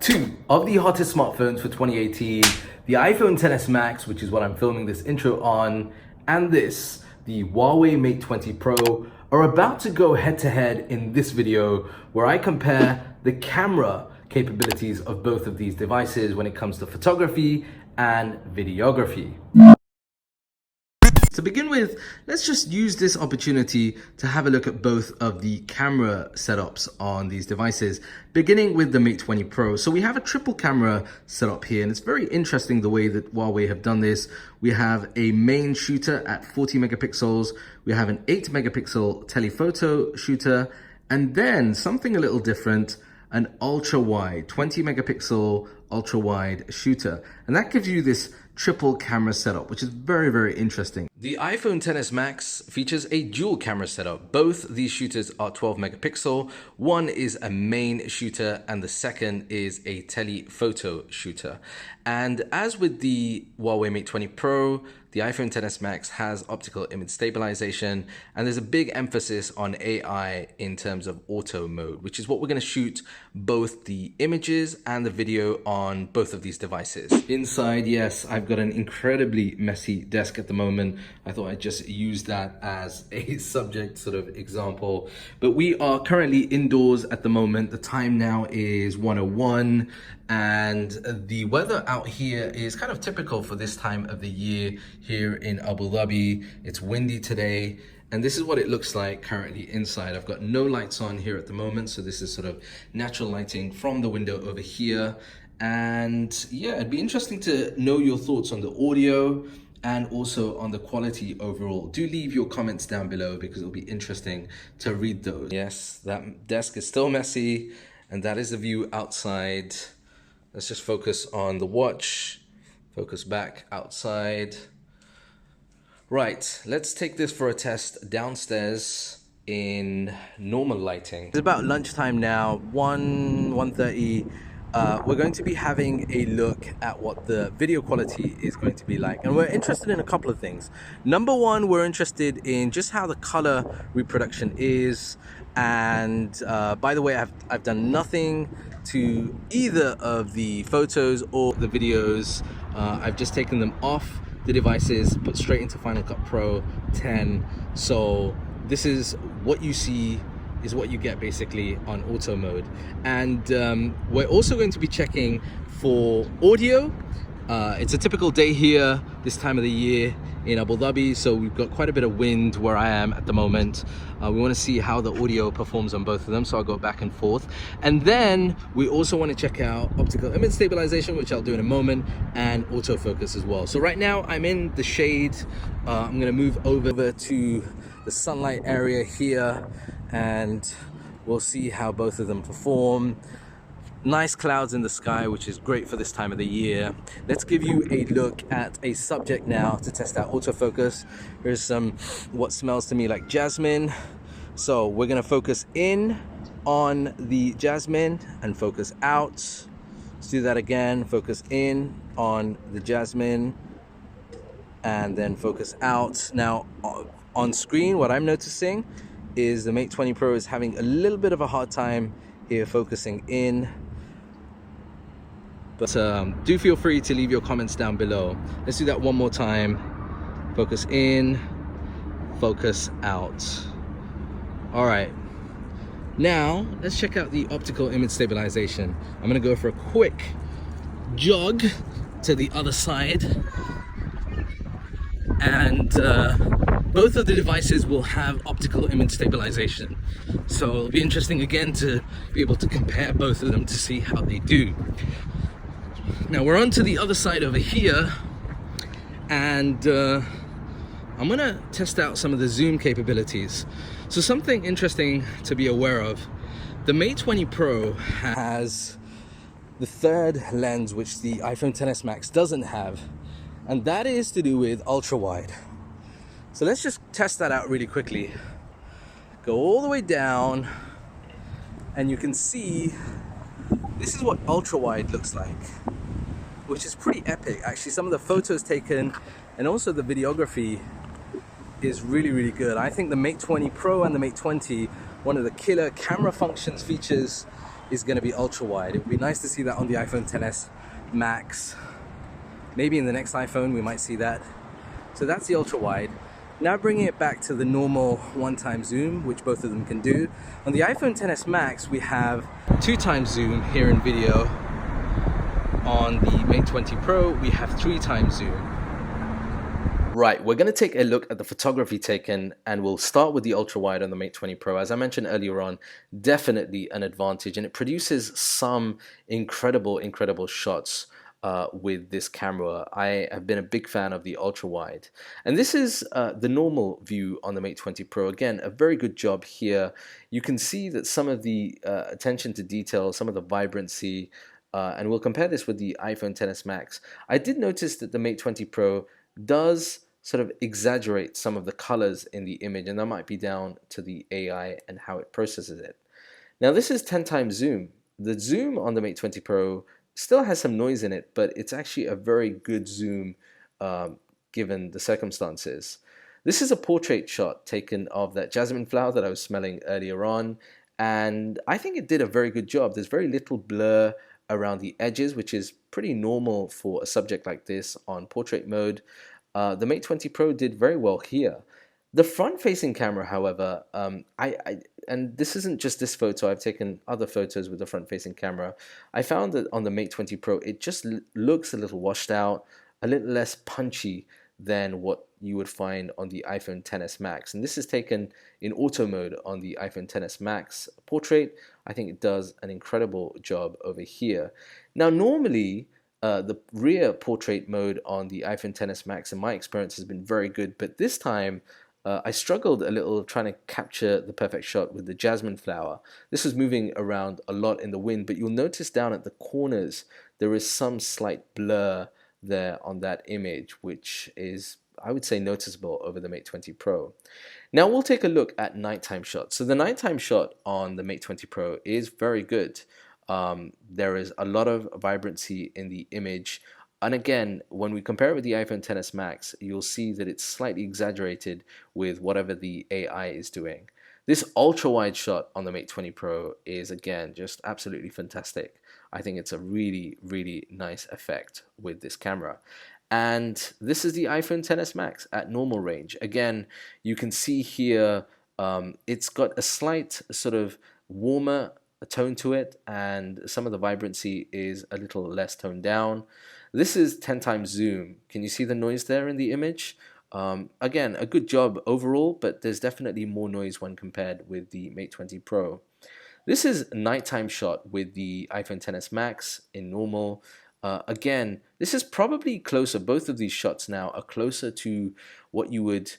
Two of the hottest smartphones for 2018, the iPhone XS Max, which is what I'm filming this intro on, and this, the Huawei Mate 20 Pro, are about to go head-to-head in this video where I compare the camera capabilities of both of these devices when it comes to photography and videography. To begin with, let's just use this opportunity to have a look at both of the camera setups on these devices, beginning with the Mate 20 Pro. So we have a triple camera setup here, and it's very interesting the way that Huawei have done this. We have a main shooter at 40 megapixels, we have an 8 megapixel telephoto shooter, and then something a little different, an ultra wide, 20 megapixel ultra wide shooter. And that gives you this triple camera setup, which is very, very interesting. The iPhone XS Max features a dual camera setup. Both these shooters are 12 megapixel. One is a main shooter and the second is a telephoto shooter. And as with the Huawei Mate 20 Pro, the iPhone XS Max has optical image stabilization, and there's a big emphasis on AI in terms of auto mode, which is what we're going to shoot both the images and the video on both of these devices. Inside, yes, I've got an incredibly messy desk at the moment. I thought I'd just use that as a subject sort of example. But we are currently indoors at the moment. The time now is 1:01, and the weather out here is kind of typical for this time of the year here in Abu Dhabi. It's windy today, and this is what it looks like currently inside. I've got no lights on here at the moment, so this is sort of natural lighting from the window over here. And yeah, it'd be interesting to know your thoughts on the audio and also on the quality overall. Do leave your comments down below because it'll be interesting to read those. Yes, that desk is still messy, and that is the view outside. Let's just focus on the watch, focus back outside. Right, let's take this for a test downstairs in normal lighting. It's about lunchtime now, 1:30. We're going to be having a look at what the video quality is going to be like, and we're interested in a couple of things. Number one, we're interested in just how the color reproduction is, and by the way, I've done nothing to either of the photos or the videos. I've just taken them off the devices, put straight into Final Cut Pro 10. So this is what you see is what you get basically on auto mode. And we're also going to be checking for audio. It's a typical day here this time of the year in Abu Dhabi, so we've got quite a bit of wind where I am at the moment. We want to see how the audio performs on both of them, so I'll go back and forth. And then we also want to check out optical image stabilization, which I'll do in a moment, and autofocus as well. So right now I'm in the shade. I'm going to move over to the sunlight area here, and we'll see how both of them perform. Nice clouds in the sky, which is great for this time of the year. Let's give you a look at a subject now to test out autofocus. Here's some what smells to me like jasmine. So we're gonna focus in on the jasmine and focus out. Let's do that again. Focus in on the jasmine and then focus out. Now on screen, what I'm noticing is the Mate 20 Pro is having a little bit of a hard time here focusing in. But do feel free to leave your comments down below. Let's do that one more time. Focus in, focus out. All right. Now, let's check out the optical image stabilization. I'm gonna go for a quick jog to the other side. And both of the devices will have optical image stabilization. So it'll be interesting again to be able to compare both of them to see how they do. Now we're on to the other side over here, and I'm gonna test out some of the zoom capabilities. So something interesting to be aware of, the Mate 20 Pro has the third lens which the iPhone XS Max doesn't have, and that is to do with ultra wide. So let's just test that out really quickly. Go all the way down, and you can see this is what ultra wide looks like, which is pretty epic. Actually, some of the photos taken and also the videography is really, really good. I think the Mate 20 Pro and the Mate 20, one of the killer camera functions features is going to be ultra wide. It would be nice to see that on the iPhone XS Max. Maybe in the next iPhone we might see that. So that's the ultra wide. Now bringing it back to the normal one-time zoom, which both of them can do. On the iPhone XS Max, we have 2x zoom here in video. On the Mate 20 Pro, we have 3x zoom. Right, we're going to take a look at the photography taken, and we'll start with the ultra wide on the Mate 20 Pro. As I mentioned earlier on, definitely an advantage, and it produces some incredible shots with this camera. I have been a big fan of the ultra wide, and this is the normal view on the Mate 20 Pro. Again, a very good job here. You can see that some of the attention to detail, some of the vibrancy, and we'll compare this with the iPhone XS Max. I did notice that the Mate 20 Pro does sort of exaggerate some of the colors in the image, and that might be down to the AI and how it processes it. Now this is 10x zoom. The zoom on the Mate 20 Pro still has some noise in it, but it's actually a very good zoom given the circumstances. This is a portrait shot taken of that jasmine flower that I was smelling earlier on, and I think it did a very good job. There's very little blur around the edges, which is pretty normal for a subject like this on portrait mode. The Mate 20 Pro did very well here. The front-facing camera, however, and this isn't just this photo, I've taken other photos with the front-facing camera. I found that on the Mate 20 Pro, it just looks a little washed out, a little less punchy than what you would find on the iPhone XS Max. And this is taken in auto mode on the iPhone XS Max portrait. I think it does an incredible job over here. Now, normally, the rear portrait mode on the iPhone XS Max, in my experience, has been very good, but this time I struggled a little trying to capture the perfect shot with the jasmine flower. This was moving around a lot in the wind, but you'll notice down at the corners there is some slight blur there on that image, which is, I would say, noticeable over the Mate 20 Pro. Now we'll take a look at nighttime shots. So the nighttime shot on the Mate 20 Pro is very good. There is a lot of vibrancy in the image, and again, when we compare it with the iPhone XS Max, you'll see that it's slightly exaggerated with whatever the AI is doing. This ultra-wide shot on the Mate 20 Pro is, again, just absolutely fantastic. I think it's a really nice effect with this camera. And this is the iPhone XS Max at normal range. Again, you can see here it's got a slight sort of warmer tone to it, and some of the vibrancy is a little less toned down. This is 10x zoom. Can you see the noise there in the image? Again, a good job overall, but there's definitely more noise when compared with the Mate 20 Pro. This is a nighttime shot with the iPhone XS Max in normal. Again, this is probably closer, both of these shots now are closer to what you would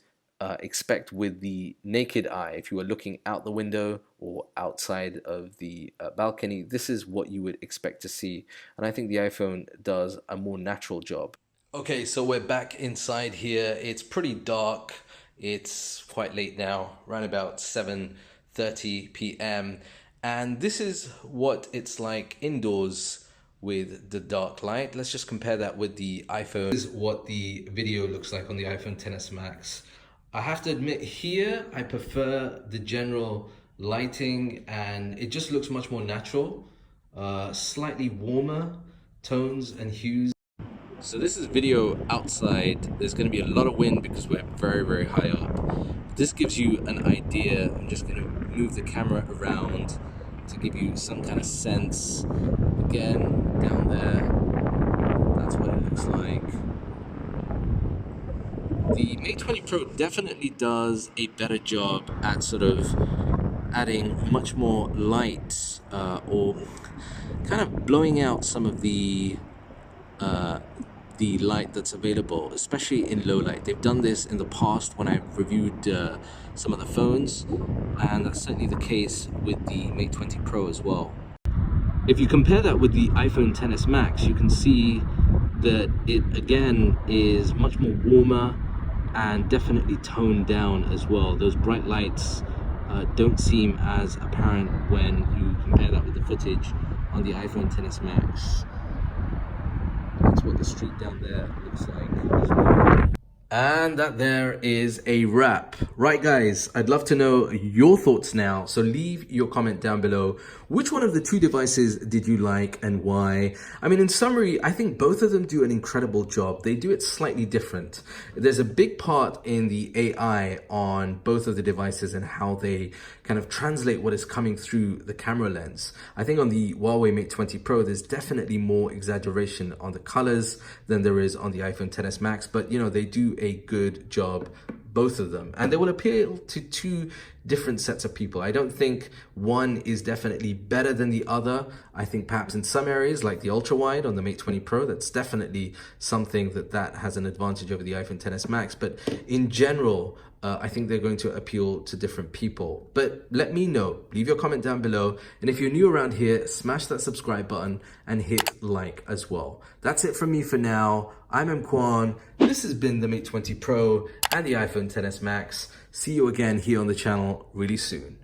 expect with the naked eye. If you were looking out the window or outside of the balcony, this is what you would expect to see. And I think the iPhone does a more natural job. Okay, so we're back inside here. It's pretty dark. It's quite late now, around about 7:30 p.m. And this is what it's like indoors with the dark light. Let's just compare that with the iPhone. This is what the video looks like on the iPhone XS Max. I have to admit, here I prefer the general lighting, and it just looks much more natural, slightly warmer tones and hues. So this is video outside. There's going to be a lot of wind because we're very high up. This gives you an idea. I'm just going to move the camera around to give you some kind of sense. Again, down there, that's what it looks like. The Mate 20 Pro definitely does a better job at sort of adding much more light or kind of blowing out some of the light that's available, especially in low light. They've done this in the past when I've reviewed some of the phones, and that's certainly the case with the Mate 20 Pro as well. If you compare that with the iPhone XS Max, you can see that it again is much more warmer and definitely toned down as well. Those bright lights don't seem as apparent when you compare that with the footage on the iPhone XS Max. That's what the street down there looks like as well. And that there is a wrap. Right, guys, I'd love to know your thoughts now. So leave your comment down below. Which one of the two devices did you like and why? I mean, in summary, I think both of them do an incredible job. They do it slightly different. There's a big part in the AI on both of the devices and how they kind of translate what is coming through the camera lens. I think on the Huawei Mate 20 Pro, there's definitely more exaggeration on the colors than there is on the iPhone XS Max, but you know, they do a good job, both of them, and they will appeal to two different sets of people. I don't think one is definitely better than the other. I think perhaps in some areas like the ultra wide on the Mate 20 Pro, that's definitely something that has an advantage over the iPhone XS Max, but in general, I think they're going to appeal to different people. But let me know, leave your comment down below. And if you're new around here, smash that subscribe button and hit like as well. That's it from me for now. I'm EMKWAN. This has been the Mate 20 Pro and the iPhone XS Max. See you again here on the channel really soon.